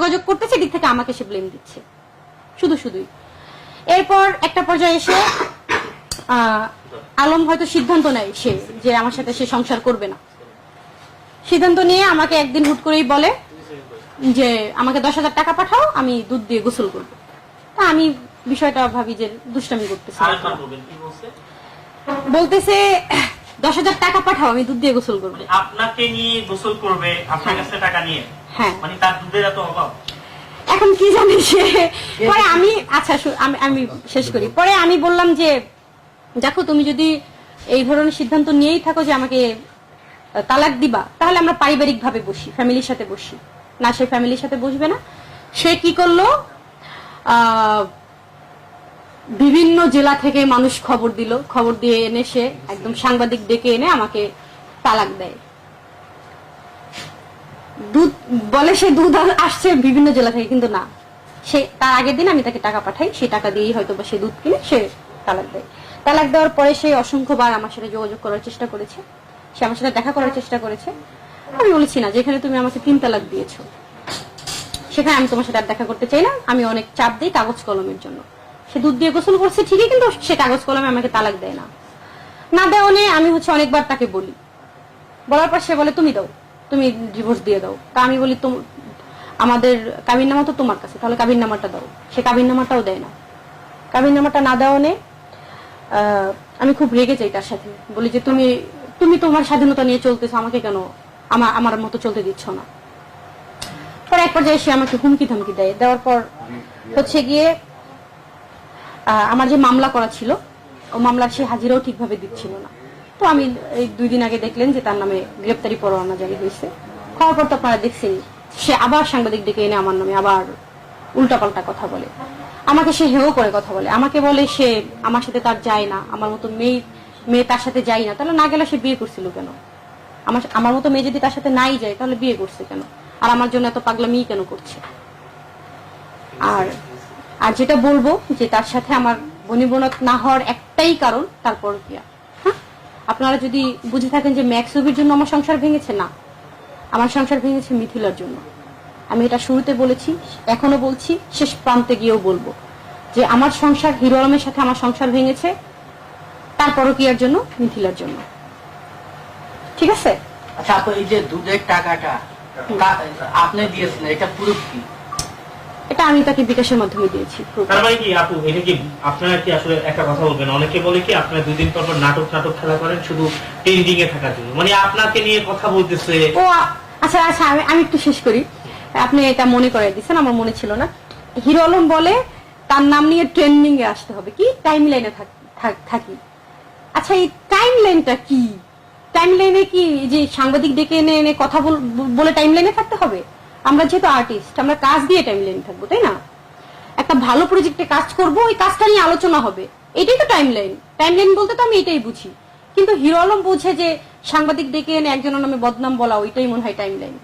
যোগাযোগ করতেছে, এদিক থেকে আমাকে সে ব্লেম দিচ্ছে শুধুই। এরপর একটা পর্যায়ে এসে আলম হয়তো সিদ্ধান্ত নেয় সে যে আমার সাথে সে সংসার করবে না। সিদ্ধান্ত নিয়ে আমাকে একদিন হুট করেই বলে যে আমাকে 10,000 টাকা পাঠাও, আমি দুধ দিয়ে গোসল করবো। তা আমি বিষয়টা ভাবি যে দুষ্টামি করতেছে, বলতেছে 10,000 টাকা পাঠাও, আমি দুধ দিয়ে গোসল করবো। আপনাকে নিয়ে গোসল করবে, আপনার কাছে টাকা নিয়ে? হ্যাঁ। মানে তার দুধের এত অভাব? এখন কি জানি সে। পরে আমি আচ্ছা আমি শেষ করি। পরে আমি বললাম যে দেখো, তুমি যদি এই ধরনের সিদ্ধান্ত নিয়েই থাকো যে আমাকে তালাক দিবা, তাহলে আমরা পারিবারিক ভাবে বসি, ফ্যামিলির সাথে বসি। না, সে ফ্যামিলির সাথে বসবে না। সে কি করলো, বিভিন্ন জেলা থেকে মানুষ খবর দিল, খবর দিয়ে এনে সে একদম সাংবাদিক ডেকে এনে আমাকে তালাক দেয়। দুধ বলে সে দুধ আসছে বিভিন্ন জেলা থেকে, কিন্তু না, সে তার আগের দিন আমি তাকে টাকা পাঠাই, সেই টাকা দিয়েই হয়তো বা সে দুধ কিনে সে তালাক দেয়। তালাক দেওয়ার পরে সে অসংখ্যবার আমার সাথে যোগাযোগ করার চেষ্টা করেছে, সে আমার সাথে দেখা করার চেষ্টা করেছে। আমি বলেছি না, যেখানে তুমি আমাকে 3 তালাক দিয়েছো সেখানে আমি তোমার সাথে আর দেখা করতে চাই না। আমি অনেক চাপ দিই কাগজ কলমের জন্য। সে দুধ দিয়ে গোসল করছে ঠিকই, কিন্তু সে কাগজ কলমে আমাকে তালাক দেয় না। না দেওয়া নিয়ে আমি অনেকবার তাকে বলি, বলার পর সে বলে তুমি দাও, তুমি ডিভোর্স দিয়ে দাও। তা আমি বলি আমাদের কাবিন নামা তো তোমার কাছে, তাহলে কাবিন নামাটা দাও। সে কাবিন নামাটাও দেয় না। কাবিন নামাটা না দেওয়া নিয়ে আমি খুব রেগে যাই তার সাথে, বলি যে তুমি তোমার স্বাধীনতা নিয়ে চলতেছো, আমাকে কেন আমার মতো চলতে দিচ্ছ না। পরে এক পর্যায়ে সে আমাকে হুমকি ধমকি দেয়। দেওয়ার পর গিয়ে আমার যে মামলা করা ছিল, ও মামলার সে হাজিরাও ঠিকভাবে দিচ্ছিল না। তো আমি এই 2 দিন আগে দেখলেন যে তার নামে গ্রেপ্তারি পরোয়ানা জারি হয়েছে। হওয়ার পর তো আপনারা দেখছেন, সে আবার সাংবাদিক ডেকে এনে আমার নামে আবার উল্টাপাল্টা কথা বলে, আমাকে সে হেও করে কথা বলে। আমাকে বলে সে আমার সাথে তার যায় না, আমার মতো মেয়ে তার সাথে যায় না, তাহলে না গেলে সে বিয়ে করছিল কেন? আমার মতো মেয়ে যদি তার সাথে নাই যায়, তাহলে বিয়ে করছে কেন? আর আমার জন্য এত পাগলামি কেন করছে? আর যেটা বলবো যে তার সাথে আমার বনিবনত না হওয়ার একটাই কারণ তার পরকীয়া। হ্যাঁ, আপনারা যদি বুঝে থাকেন যে ম্যাক্সুবির জন্য আমার সংসার ভেঙেছে, না, আমার সংসার ভেঙেছে মিথিলার জন্য। আমি এটা শুরুতে বলেছি, এখনো বলছি, শেষ প্রান্তে গিয়েও বলবো যে আমার সংসার, হিরো আলমের সাথে আমার সংসার ভেঙেছে তার পরকীয়ার জন্য, মিথিলার জন্য। ঠিক আছে? আচ্ছা আপু, এই যে দুধের টাকাটা আপনি দিয়েছিলেন, এটা প্রুফ কি? এটা আমি তাকে বিকাশের মাধ্যমে দিয়েছি। তার মানে কি আপু, এটা কি আপনারা কি আসলে একটা কথা বলবেন, অনেকে বলে কি আপনারা 2 দিন পর নাটক খেলা করেন শুধু ট্রেন্ডিং এ থাকার জন্য, মানে আপনাকে নিয়ে কথা বলতেছে। ও আচ্ছা আমি একটু শেষ করি। আপনি এটা মনে করে দিচ্ছেন, আমার মনে ছিল না। হিরো আলম বলে তার নাম নিয়ে ট্রেন্ডিং এ আসতে হবে, কি টাইম লাইনে থাকি। আচ্ছা, এই টাইম লাইনটা কি? টাইম লাইনে কি যে সাংবাদিক ডেকে এনে কথা বলে টাইম লাইনে থাকতে হবে? আমরা যেহেতু আর্টিস্ট, আমরা কাজ দিয়ে টাইম লাইনে থাকবো, তাই না? একটা ভালো প্রজেক্টে কাজ করব, ওই কাজটা নিয়ে আলোচনা হবে, এটাই তো টাইম লাইন। টাইম লাইন বলতে তো আমি এটাই বুঝি। কিন্তু হিরো আলম বুঝে যে সাংবাদিক ডেকে এনে একজনের নামে বদনাম বলা, ওইটাই মনে হয় টাইম লাইন।